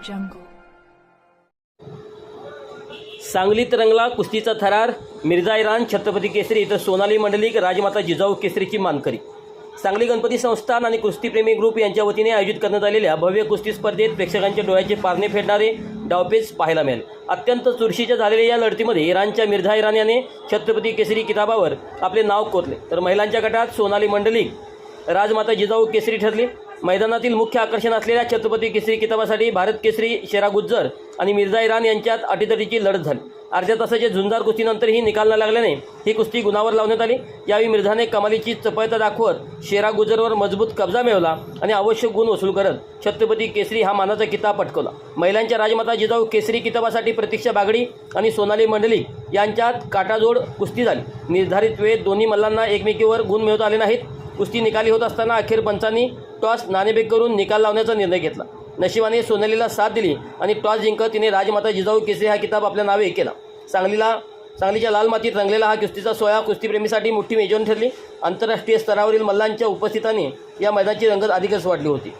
jungle. सांगलीत रंगला कुस्तीचा थरार. मिर्झा इराण छत्रपती केसरी तर सोनाली मंडलिक राजमाता जिजाऊ केसरीची मानकरी. सांगली गणपती संस्थान आणि कुस्तीप्रेमी ग्रुप यांच्या वतीने आयोजित करण्यात आलेल्या भव्य कुस्ती स्पर्धेत प्रेक्षकांच्या डोळ्याचे पारणे फेडणारे डावपेच पाहायला मिळाले. अत्यंत चुरशीच्या झालेल्या या लढतीमध्ये इराणच्या मिर्झा इराण याने छत्रपती केसरी किताबावर आपले नाव कोरले, तर महिलांच्या गटात सोनाली मंडलिक राजमाता जिजाऊ केसरी ठरली. मैदानातील मुख्य आकर्षण असलेल्या छत्रपती केसरी किताबासाठी भारत केसरी शेरा गुज्जर आणि मिर्झा इराण यांच्यात अटीतटीची लढत झाली. अर्ध्या तासाच्या झुंजार कुस्तीनंतरही निकाल न लागल्याने ही कुस्ती गुणावर लावण्यात आली. यावेळी मिर्झाने कमालीची चपळता दाखवत शेरा गुज्जरवर मजबूत कब्जा मिळवला आणि आवश्यक गुण वसूल करत छत्रपती केसरी हा मानाचा किताब पटकावला. महिलांच्या राजमाता जिजाऊ केसरी किताबासाठी प्रतीक्षा बागडी आणि सोनाली मंडलिक यांच्यात काटाजोड कुस्ती झाली. निर्धारित वेळेत दोन्ही मल्लांना एकमेकीवर गुण मिळवता आले नाहीत. कुस्ती निकाली होत असताना अखेर पंचांनी टॉस नाणेफेक करून निकाल लावण्याचा निर्णय घेतला. नशिबाने सोनालीला साथ दिली आणि टॉस जिंकत तिने राजमाता जिजाऊ केसरी हा किताब आपल्या नावे केला. सांगलीच्या लाल मातीत रंगलेला हा कुस्तीचा सोहळा कुस्तीप्रेमीसाठी मोठी मेजवानी ठरली. आंतरराष्ट्रीय स्तरावरील मल्लांच्या उपस्थितीने या मैदानाची रंगत अधिकच वाढली होती.